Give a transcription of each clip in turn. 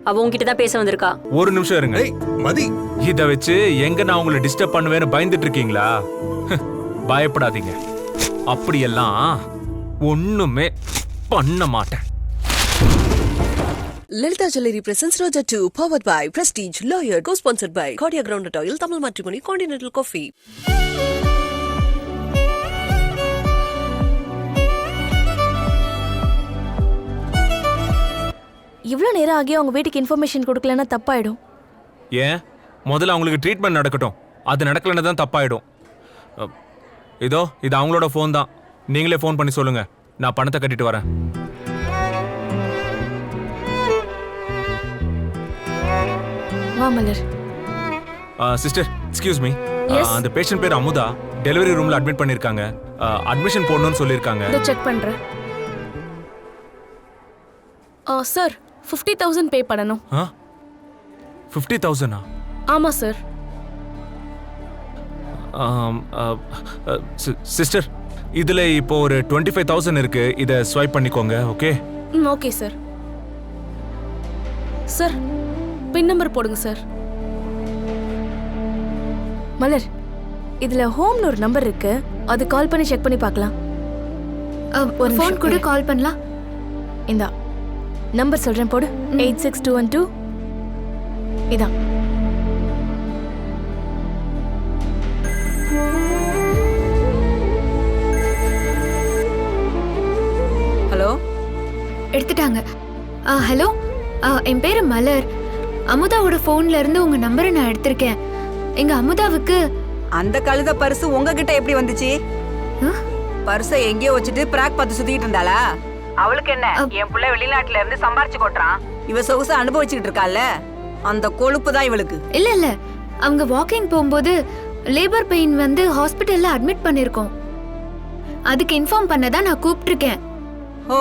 அவ உன்கிட்ட தான் பேச வந்திருக்கா. ஒரு நிமிஷம் இருங்க. மதி, இத வச்சு எங்க நான் உங்களை டிஸ்டர்ப் பண்ணுவேன்னு பயந்துட்டு இருக்கீங்களா? பயப்படாதீங்க, அப்படியெல்லாம் ஒண்ணுமே பண்ண மாட்டேன். Lalita Jewelry presents Roja 2, powered by Prestige, Lawyer, co-sponsored by Cordia Groundnut Oil, Tamil Matrimony, Continental Coffee. இவ்வளோ நேரம் ஆகியும் அவங்க வீட்டுக்கு இன்ஃபர்மேஷன் கொடுக்கலன்னா தப்பாயிடும். ஏன்? முதல்ல அவங்களுக்கு ட்ரீட்மெண்ட் நடக்கட்டும். அது நடக்கலன்னு தான் தப்பாயிடும். இதோ இது அவங்களோட ஃபோன் தான். நீங்களே ஃபோன் பண்ணி சொல்லுங்க, நான் பணத்தை கட்டிட்டு வரேன். வா மலர். Sister, excuse me. அந்த பேஷண்ட் பேர் அமுதா. டெலிவரி ரூம்ல அட்மிட் பண்ணிருக்காங்க. அட்மிஷன் போடணும்னு சொல்லிருக்காங்க. இதோ செக் பண்றேன். சார் 50,000 பே பண்ணணும். 50,000? ஆமா சார். சிஸ்டர், இதுல இப்போ ஒரு 25,000 இருக்கு. இத ஸ்வைப் பண்ணிக்கோங்க. ஓகே? Okay sir. சார் பின் நம்பர் போடுங்க சார். மலர், இதுல ஹோம்னு ஒரு நம்பர் இருக்கு. அது கால் பண்ணி செக் பண்ணி பார்க்கலாம். ஒரு ஃபோன் கூட கால் பண்ணலாம். இந்தா நம்பர் சொல்றேன், போடு. 86212. இதான். ஹலோ, எடுத்துட்டாங்க. ஹலோ, என் பேரு மலர். அமுதாவோட போன்ல இருந்து உங்க நம்பரை நான் எடுத்திருக்கேன். எங்க அமுதாவுக்கு அந்த கழுத பர்ஸ் உங்ககிட்ட எப்படி வந்துச்சு? பர்ஸை எங்கேயோ வச்சுட்டு பிராக் பார்த்து சுத்திட்டு இருந்தாளா? அவளுக்கு என்ன, என் புள்ள வெளிநாட்டுல இருந்து சம்பாரிச்சு கொட்டுறான், இவ சொகுச அனுபவிச்சுக்கிட்டு இருக்கால, அந்த கொழுப்பு தான் இவளுக்கு. இல்ல இல்ல, அவங்க வாக்கிங் போகும்போது லேபர் பெயின் வந்து ஹாஸ்பிட்டல்ல அட்மிட் பண்ணிருக்கோம். அதுக்கு இன்ஃபார்ம் பண்ணதான் நான் கூப்பிட்டிருக்கேன். ஓ,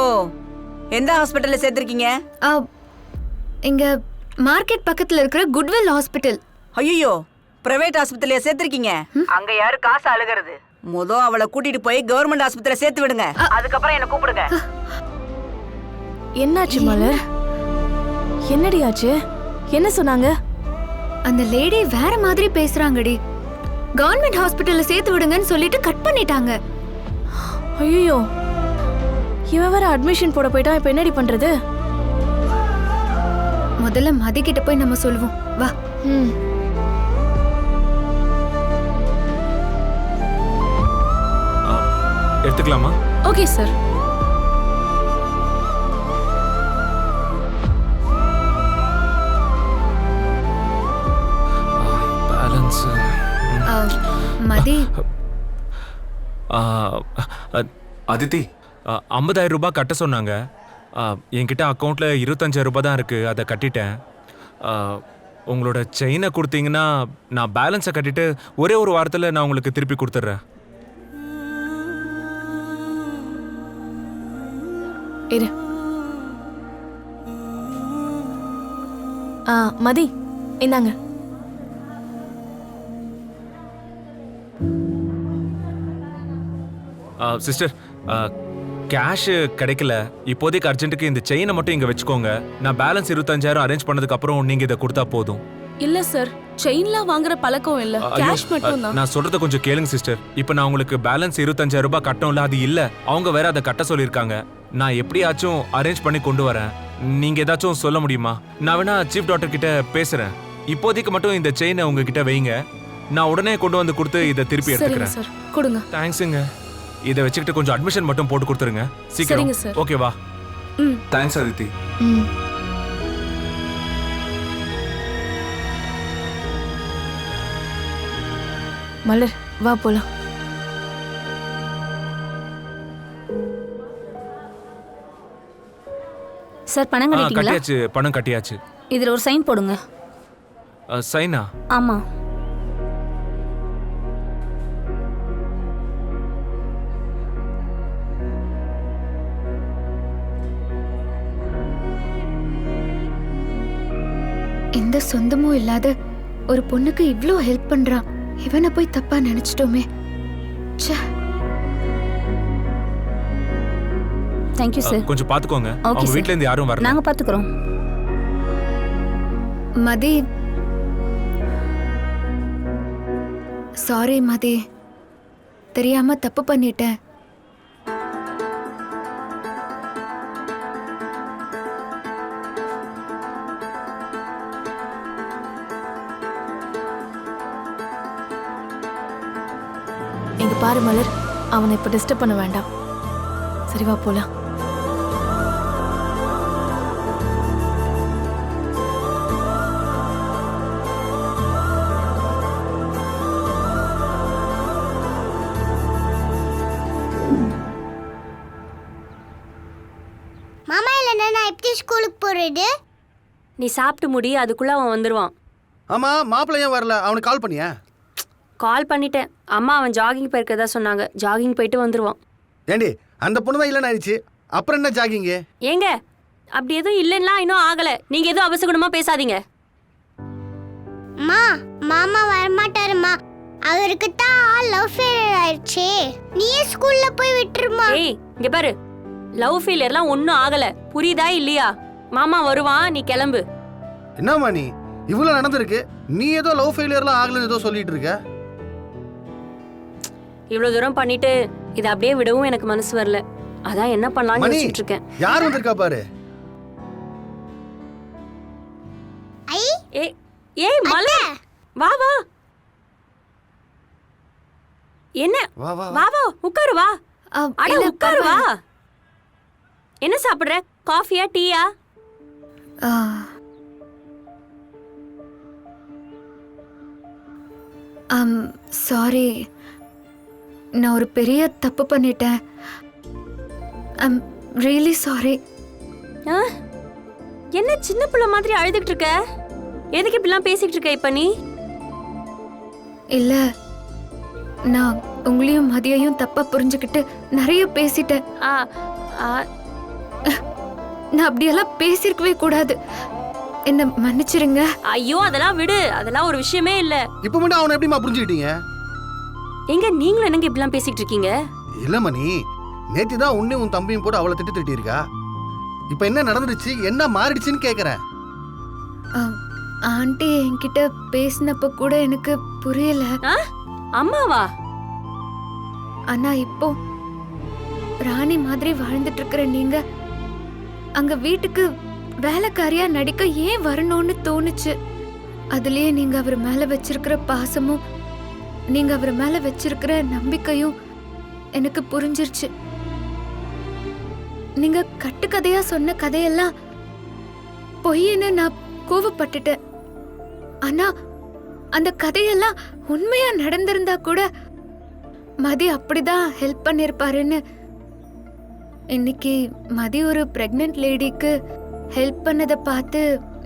எந்த ஹாஸ்பிட்டல்ல சேர்த்திருக்கீங்க? இங்க மார்க்கெட் பக்கத்துல இருக்கிற குட்வில் ஹாஸ்பிட்டல். ஐயோ, பிரைவேட் ஆஸ்பத்திரியில சேர்த்திருக்கீங்க? அங்க யாரு காசு அழுகிறது? அவளை கூட்டிட்டு போய் கவர்மெண்ட் ஆஸ்பத்திரியில சேர்த்து விடுங்க. அதுக்கப்புறம் என்ன கூப்பிடுங்க. என்னாச்சு மலர்? என்னடி ஆச்சு? என்ன சொன்னாங்க? அந்த லேடி வேற மாதிரி பேசுறாங்கடி. கவர்மெண்ட் ஹாஸ்பிட்டல்ல சேர்த்து விடுங்கன்னு சொல்லிட்டு கட் பண்ணிட்டாங்க. ஐயோ, இவன் வேற அட்மிஷன் போட போயிட்டா. இப்ப என்னடி பண்றது? முதல்ல மதி கிட்ட போய் நம்ம சொல்லுவோம். வா. எடுத்துக்கலாமா? Okay sir. பேலன்ஸ் மதி. அதித்தி, 50,000 ரூபாய் கட்ட சொன்னாங்க. என்கிட்ட அக்கௌண்ட்ல 25,000 ரூபாய் தான் இருக்கு. அதை கட்டிட்டேன். உங்களோட செயினை கொடுத்தீங்கன்னா நான் பேலன்ஸை கட்டிட்டு ஒரே ஒரு வாரத்தில் நான் உங்களுக்கு திருப்பி கொடுத்துட்றேன். இரு. மதி, இந்தாங்க. சிஸ்டர், கேஷ் கிடைக்கல. இப்போதைக்கு அர்ஜென்ட்டுக்கு இந்த செயினை மட்டும் இங்க வச்சுக்கோங்க. நான் பேலன்ஸ் 25,000 அரேஞ்ச் பண்ணதுக்கு அப்புறம் நீங்க இதை கொடுத்தா போதும். இல்ல சார், செயின்லாம் வாங்குற பழக்கம் இல்ல. கேஷ் மட்டும் தான். நான் சொல்றத கொஞ்சம் கேளுங்க சிஸ்டர். இப்போ நான் உங்களுக்கு பேலன்ஸ் 25,000 ரூபாய் கட்டணும்ல, அது இல்ல. அவங்க வேற அதை கட்ட சொல்லியிருக்காங்க. நான் எப்படியாச்சும் அரேஞ்ச் பண்ணி கொண்டு வரேன். நீங்க ஏதாச்சும் சொல்ல முடியுமா? நான் வேணா சீஃப் டாக்டர் கிட்ட பேசுறேன். இப்போதைக்கு மட்டும் இந்த செயினை உங்ககிட்ட வைங்க. நான் உடனே கொண்டு வந்து கொடுத்து இதை திருப்பி எடுத்துக்கிறேன். சார் கொடுங்க. தேங்க்ஸுங்க. இதை வச்சுக்கிட்டு கொஞ்சம் அட்மிஷன் மட்டும் போட்டு கொடுத்துருங்க சீக்கிரம். ஓகேவா? தேங்க்ஸ் அதித்தி. மலர், வா போலாம். சார் பணம் கட்டிட்டீங்களா? கட்டியாச்சு, பணம் கட்டியாச்சு. இதுல ஒரு சைன் போடுங்க. சைனா? ஆமா. எந்த சொந்தமும் இல்லாத ஒரு பொண்ணுக்கு இவ்ளோ ஹெல்ப் பண்றான். இவனை போய் தப்பா நினைச்சிட்டோமே. Thank you sir. கொஞ்சம் பாத்துக்கோங்க. அவங்க வீட்ல இருந்து யாரும் வரல. நாங்க பாத்துக்கிறோம். மதி, சாரி மதி, தெரியாம தப்பு பண்ணிட்டேன். இங்க பாரு மலர், அவனை இப்ப டிஸ்டர்ப் பண்ண வேண்டாம். சரி வா போலாம். மாமா இல்லைன்னா நான் எப்படி ஸ்கூலுக்கு போறது? நீ சாப்பிட்டு முடி, அதுக்குள்ள அவன் வந்துருவான். ஆமா, மாப்பிள்ளை ஏன் வரல? அவனுக்கு கால் பண்ணியா? கால் பண்ணிட்டேன். அம்மா அவன் ஜாகிங் போயிருக்கதா சொன்னாங்க. ஜாகிங் போயிட்டு வந்துருவான். ஏண்டி, அந்த பொண்ணு தான் இல்லைன்னு ஆயிடுச்சு, அப்புறம் என்ன ஜாகிங்கு? ஏங்க, அப்படி எதுவும் இல்லைன்னா இன்னும் ஆகல. நீங்க எதுவும் அபசகுணமா பேசாதீங்க. மாமா வரமாட்டாருமா, அவருக்கு தான் லவ் ஃபெயிலியர் ஆயிடுச்சு. நீயே ஸ்கூல்ல போய் விட்டுருமா. ஏய் இங்க பாரு, லவ் ஃபெயிலியர்லாம் ஒன்றும் ஆகல. புரியுதா இல்லையா? மாமா வருவான், நீ கிளம்பு. என்னம்மா நீ, இவ்வளவு நடந்திருக்கு, நீ ஏதோ லவ் ஃபெயிலியர்லாம் ஆகலன்னு ஏதோ சொல்லிட்டு இருக்க. இவ்வளவு தூரம் பண்ணிட்டு இதை அப்படியே விடவும் எனக்கு மனசு வரல. அதான் என்ன பண்ணலாம்னு மணி, யோசிச்சுட்டு இருக்கேன். யார் வந்திருக்கா பாரு. ஏய் மலர், வா வா. என்ன? வா வா வா வா, உட்காரு வா. அட இல்ல, உட்காரு வா. பரவாயில்ல. என்ன சாப்பிடுற? காஃபியா டீயா? சாரி, நான் ஒரு பெரிய தப்பு பண்ணிட்டேன். I'm really sorry. என்ன சின்ன பிள்ளை மாதிரி அழுதுகிட்டு இருக்க? எதுக்கு இப்படிலாம் பேசிட்டு இருக்க இப்ப நீ? இல்ல, நான் உங்களையும் மதியையும் தப்பா புரிஞ்சுக்கிட்டு நிறைய பேசிட்டேன். ஆ, ஆ, நான் அப்படியெல்லாம் பேசியிருக்கவே கூடாது. என்ன மன்னிச்சிருங்க. ஐயோ அதெல்லாம் விடு, அதெல்லாம் ஒரு விஷயமே இல்ல. இப்ப மட்டும் அவனை எப்படிமா புரிஞ்சுக்கிட்டீங்க? எங்க நீங்களும் என்னங்க இப்படிலாம் பேசிட்டு இருக்கீங்க? இல்ல மணி, நேத்து தான் உன்னை உன் தம்பியும் போட்டு அவளை திட்டி இருக்கா. இப்ப என்ன நடந்துருச்சு, என்ன மாறிடுச்சுன்னு கேக்குறேன். ஆண்டி என்கிட்ட பேசினப்ப கூட எனக்கு புரியல. அம்மாவா? ஆனா இப்போ ராணி மாதிரி வாழ்ந்துட்டு இருக்கிற நீங்க அங்க வீட்டுக்கு வேலைக்காரியா நடிக்க ஏன் வரணும்னு தோணுச்சு. அதுலயே நீங்க அவர் மேல வச்சிருக்கிற பாசமும் நீங்க அவர் மேல வச்சிருக்கிற நம்பிக்கையும் எனக்கு புரிஞ்சிருச்சு. நீங்க கட்டுக்கதையா சொன்ன கதையெல்லாம் பொய்ன்னு நான் கோவப்பட்டுட்டேன். ஆனா அந்த கதையெல்லாம் உண்மையா நடந்திருந்தா கூட மதி அப்படிதான் ஹெல்ப் பண்ணிருப்பாருன்னு இன்னைக்கு மதி ஒரு பிரெக்னன்ட் லேடிக்கு ஹெல்ப் பண்ணதை பார்த்து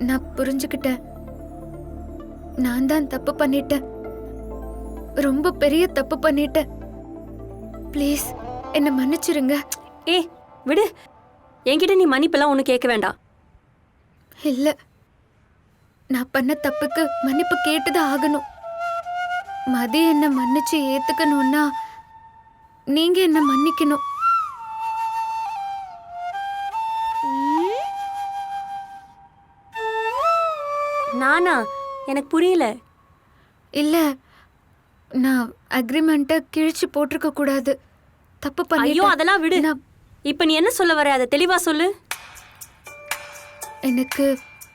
நான் புரிஞ்சுக்கிட்டேன். நான் தான் தப்பு பண்ணிட்டேன், ரொம்ப பெரிய தப்பு பண்ணிட்டேன். ப்ளீஸ் என்ன மன்னிச்சிருங்க. ஏய் விடு, என்கிட்ட நீ மன்னிப்பெல்லாம் ஒன்றும் கேட்க வேண்டாம். இல்ல, நான் பண்ண தப்புக்கு மன்னிப்பு கேட்டுதான் ஆகணும். மதி என்ன மன்னிச்சு ஏத்துக்கணும்னா நீங்க என்ன மன்னிக்கணும். நானா? எனக்கு புரியல. இல்ல, நான் அக்ரிமெண்ட்டை கிழிச்சு போட்டிருக்க கூடாது. தப்பு ஐயோ பண்ணிட்டேன். அதெல்லாம் விடு. நான் இப்ப நீ என்ன சொல்ல வர, அதை தெளிவா சொல்லு. எனக்கு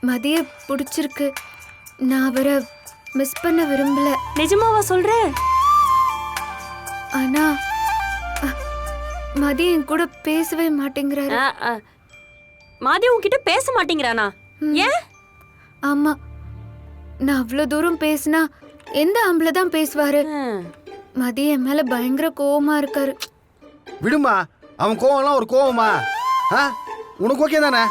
மதிய பிடிச்சிருக்கு. நான் அவரை மிஸ் பண்ண விரும்பல. நிஜமாவா சொல்ற? ஆனா மதிய என் கூட பேசவே மாட்டேங்கிறாரு. மாதி உன்கிட்ட பேச மாட்டேங்கிறானா? ஏன்? ஆமா, நான் அவ்வளவு தூரம் பேசினா எந்த ஆம்பளை தான் பேசுவாரு. மதிய என் மேல பயங்கர கோவமா இருக்காரு. விடுமா, அவன் கோவம்லாம் ஒரு கோவமா? உனக்கு ஓகே தானே?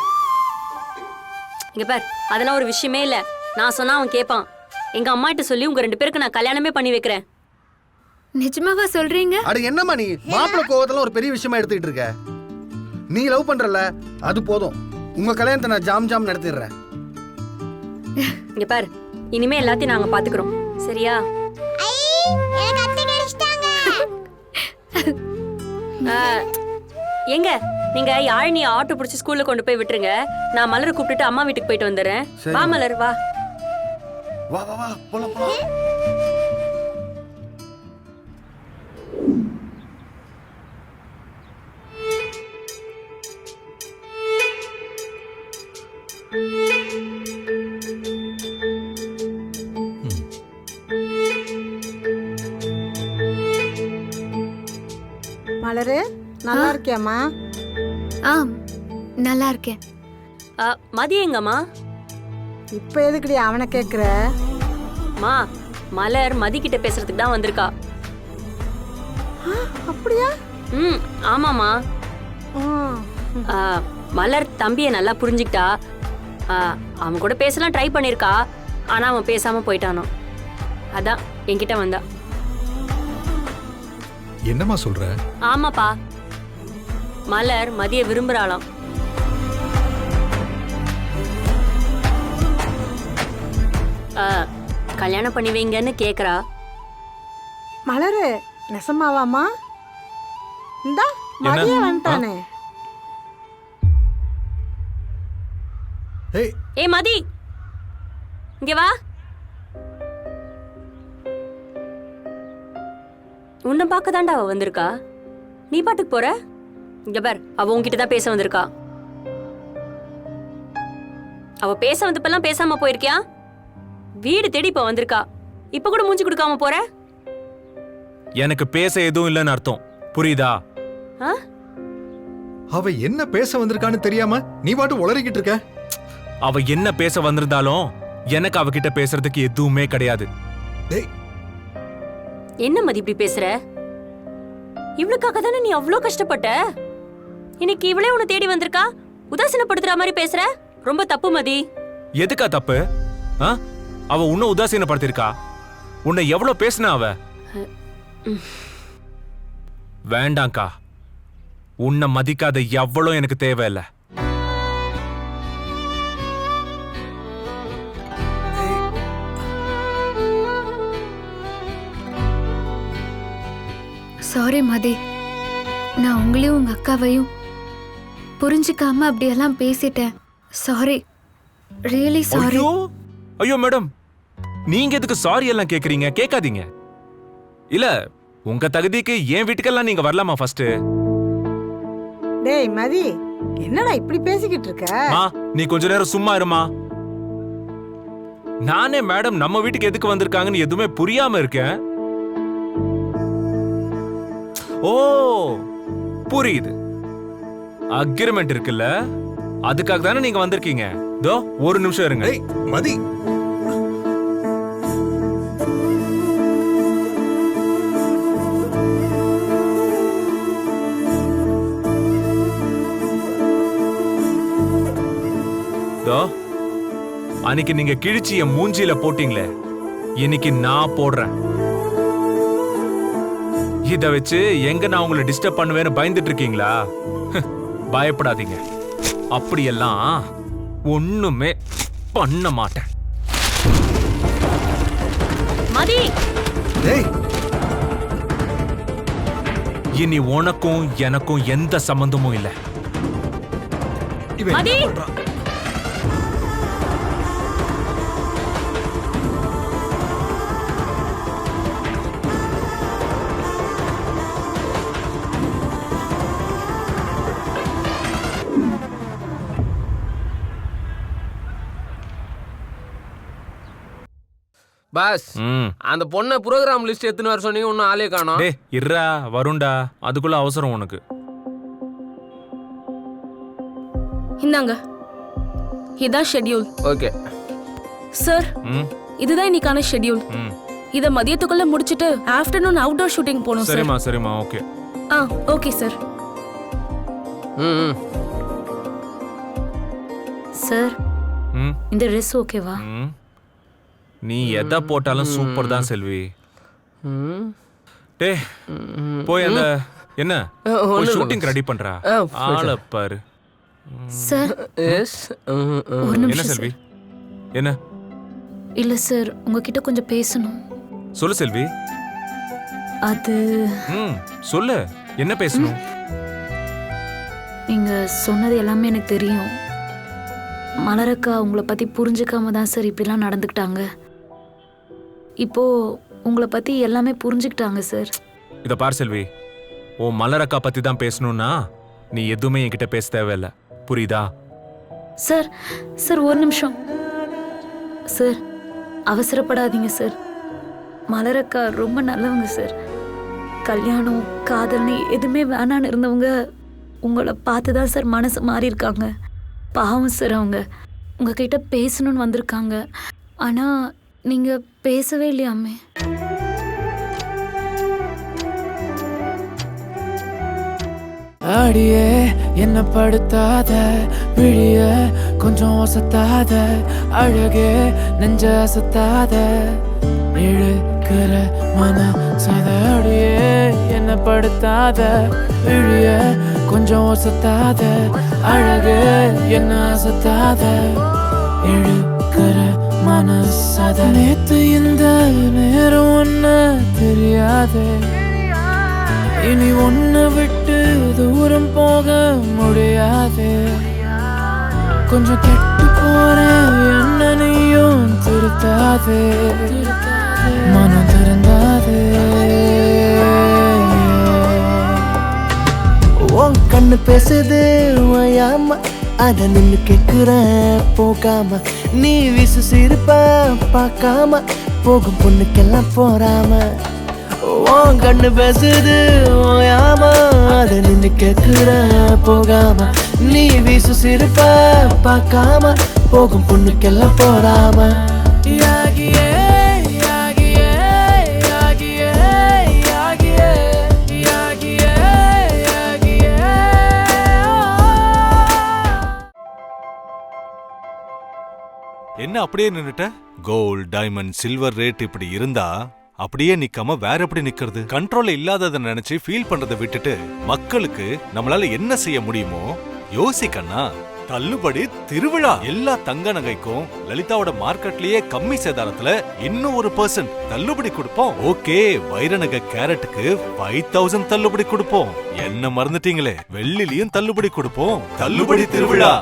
இங்க பார், அதெல்லாம் ஒரு விஷயமே இல்ல. நான் சொன்னா அவன் கேட்பான். எங்க அம்மா கிட்ட சொல்லி உங்க 2 பேருக்கு நான் கல்யாணமே பண்ணி வைக்கிறேன். நிஜமாவா சொல்றீங்க? அட என்னம்மா நீ, மாப்பிள்ளை கோவத்தெல்லாம் ஒரு பெரிய விஷயமா எடுத்துக்கிட்டு இருக்க. நீ லவ் பண்றல, அது போதும். உங்க கல்யாணத்தை நான் ஜாம் ஜாம் நடத்திடுறேன். இங்க பாரு, இனிமே எல்லாத்தையும் நாங்க பாத்துக்கிறோம், சரியா? எங்க நீங்க யாழினி ஆட்டோ பிடிச்சி ஸ்கூல்ல கொண்டு போய் விட்டுருங்க. நான் மலரை கூப்பிட்டுட்டு அம்மா வீட்டுக்கு போயிட்டு வந்துடுறேன். வா மலர் வா. வா வா வா போலாம் போலாம். மலரு நல்லா இருக்கியாம்மா? ஆ நல்லா இருக்கேன். மதி எங்கம்மா? இப்ப எதுக்குடி அவனை கேக்குற? மா, மலர் மதி கிட்ட பேசுறதுக்கு தான் வந்திருக்கா. அப்படியா? ஆமாமா. மலர் தம்பியை நல்லா புரிஞ்சுக்கிட்டா. அவன் கூட பேசலாம் ட்ரை பண்ணிருக்கா. ஆனா அவன் பேசாம போயிட்டானோ. அதான் என்கிட்ட வந்தா. என்னம்மா சொல்ற? ஆமாப்பா, மலர் மதிய விரும்புறாளாம். கல்யாணம் பண்ணி வைங்கன்னு கேக்குறா. மலரு நெசமாவாமா? இந்தா மதிய வந்துட்டானே. ஏய் மதி, இங்க வா. உன்னை பார்க்க தாண்டா அவ வந்திருக்கா. நீ பாட்டுக்கு போற. இங்க பார், அவ உன்கிட்ட தான் பேச வந்திருக்கா. அவ பேச வந்தப்பெல்லாம் பேசாம போயிருக்கியா? வீடு தேடி இப்ப வந்திருக்கா. இப்ப கூட மூஞ்சி கொடுக்காம போற. எனக்கு பேச எதுவும் இல்லைன்னு அர்த்தம், புரியுதா? அவ என்ன பேச வந்திருக்கான்னு தெரியாம நீ பாட்டு உளறிக்கிட்டு இருக்க. அவ என்ன பேச வந்திருந்தாலும் எனக்கு அவகிட்ட பேசுறதுக்கு எதுவுமே கிடையாது. என்ன மதி இப்படி பேசுற? இவளுக்காக தானே நீ அவ்ளோ கஷ்டப்பட்ட. இன்னைக்கு இவளே உன்னை தேடி வந்திருக்கா. உதாசீனப்படுத்துற மாதிரி பேசுற. ரொம்ப தப்பு மதி. எதுக்கா தப்பு? அவ உன்னை உதாசீனப்படுத்திருக்கா? உன்னை எவ்வளவு பேசினா அவ? வேண்டாம்க்கா, உன்னை மதிக்காத எவ்வளவு எனக்கு தேவையில்ல. சாரி மதி, நான் உங்களையும் உங்க அக்காவையும் புரிஞ்சுக்காம அப்படியெல்லாம் பேசிட்டேன். Sorry, really sorry. ஐயோ மேடம், நீங்க எதுக்கு சாரி எல்லாம் கேக்குறீங்க? கேட்காதீங்க. இல்ல, உங்க தகுதிக்கு என் வீட்டுக்கெல்லாம் நீங்க வரலாமா ஃபர்ஸ்ட்? டேய் மதி, என்னடா இப்படி பேசிக்கிட்டு இருக்க? நீ கொஞ்ச நேரம் சும்மா இருமா. நானே மேடம் நம்ம வீட்டுக்கு எதுக்கு வந்திருக்காங்கன்னு எதுவுமே புரியாம இருக்கேன். ஓ புரியுது, அக்ரிமெண்ட் இருக்குல்ல, அதுக்காக தானே நீங்க வந்திருக்கீங்க. தோ ஒரு நிமிஷம் இருங்க. மதி, அன்னைக்கு நீங்க கிழிச்சி என் மூஞ்சியில போட்டீங்களே, இன்னைக்கு நான் போடுறேன். இத வச்சு எங்க நான் உங்களை டிஸ்டர்ப் பண்ணுவேன்னு பயந்துட்டு இருக்கீங்களா? பயப்படாதீங்க, அப்படியெல்லாம் ஒண்ணுமே பண்ண மாட்டேன். மதி, இனி உனக்கும் எனக்கும் எந்த சம்பந்தமும் இல்ல. மதி, பாஸ், அந்த பொண்ணை ப்ரோக்ராம் லிஸ்ட் எத்தனை வர சொன்னீங்க, ஒன்னும் ஆளே காணோம். டேய் இருடா, வருண்டா, அதுக்குள்ள அவசரம் உனக்கு. இந்தாங்க, இதான் ஷெட்யூல். ஓகே சார், இதுதான் இன்னைக்கான ஷெட்யூல். இத மதியத்துக்குள்ள முடிச்சிட்டு ஆஃப்டர்நூன் அவுட்டோர் ஷூட்டிங் போணும் சார். சரிமா சரிமா, ஓகே. Okay sir. சார், இந்த ட்ரெஸ் ஓகேவா? நீ எதை போட்டாலும் சூப்பர் தான் செல்வி. டேய் போய் அந்த என்ன ஷூட்டிங் ரெடி பண்றா ஆள பாரு. சார், என்ன செல்வி? என்ன? இல்ல சார், உங்ககிட்ட கொஞ்சம் பேசணும். சொல்லு செல்வி. அது சொல்லு, என்ன பேசணும்? நீங்க சொன்னது எல்லாமே எனக்கு தெரியும். மலரக்கா உங்களை பத்தி புரிஞ்சுக்காம தான் சார் இப்படிலாம் நடந்துக்கிட்டாங்க. இப்போ உங்களை பத்தி எல்லாமே புரிஞ்சுக்கிட்டாங்க சார். இத பார் செல்வி, உன் மலரக்கா பத்தி தான் பேசணும்னா நீ எதுவுமே என்கிட்ட பேச தேவையில்ல, புரியுதா? சார் சார் ஒரு நிமிஷம் சார், அவசரப்படாதீங்க சார். மலரக்கா ரொம்ப நல்லவங்க சார். கல்யாணம் காதல்னு எதுவுமே வேணான்னு இருந்தவங்க உங்களை பார்த்து தான் சார் மனசு மாறி இருக்காங்க. பாவம் சார், அவங்க உங்ககிட்ட பேசணும்னு வந்திருக்காங்க. ஆனால் நீங்கள் பேசவே இல்லையாமே. அடியே என்ன படுத்தாத, விழிய கொஞ்சம் ஒசத்தாத, அழகே நெஞ்ச அசத்தாத, இழுக்கிற மன சத. அடியே என்ன படுத்தாத, விழிய கொஞ்சம் ஒசத்தாத, அழகே என்ன அசத்தாத, இழுக்கிற மனசத. நேத்து இந்த நேரம் ஒன்ன தெரியாதே, இனி ஒன்ன விட்டு தூரம் போக முடியாதே. கொஞ்சம் கெட்டு போறேன் என்ன நீயும் திருத்தாதே, மனம் திறந்தாதே. உன் கண்ணு பேசுது ஓயாம, அத நின்னு கேக்குறேன் போகாம. நீ விசு சிரிப்ப பார்க்காம, போகும் பொண்ணுக்கெல்லாம் போறாம. உன் கண்ணு பேசுது ஓயாம, அத நின்னு கேக்குறேன் போகாம. நீ விசு சிரிப்ப பார்க்காம, போகும் பொண்ணுக்கெல்லாம் போறாம. யாகியே யாகியே யாகியே யாகியே யாகியே யாகியே. என்ன அப்படியே நின்னுட்ட? கோல்ட் டைமண்ட் சில்வர் ரேட் இப்படி இருந்தா அப்படியே நிக்காம வேற எப்படி நிக்கிறது? கண்ட்ரோல்ல இல்லாததை நினைச்சு ஃபீல் பண்றதை விட்டுட்டு மக்களுக்கு நம்மளால என்ன செய்ய முடியுமோ யோசிக்கண்ணா. தள்ளுபடி திருவிழா. எல்லா தங்க நகைக்கும் லலிதாவோட மார்க்கெட்லயே கம்மி சேதாரத்துல இன்னும் 1% தள்ளுபடி கொடுப்போம். ஓகே, வைர நகை கேரட்டுக்கு 5000 தள்ளுபடி கொடுப்போம். என்ன மறந்துட்டீங்களே, வெள்ளிலையும் தள்ளுபடி கொடுப்போம். தள்ளுபடி திருவிழா.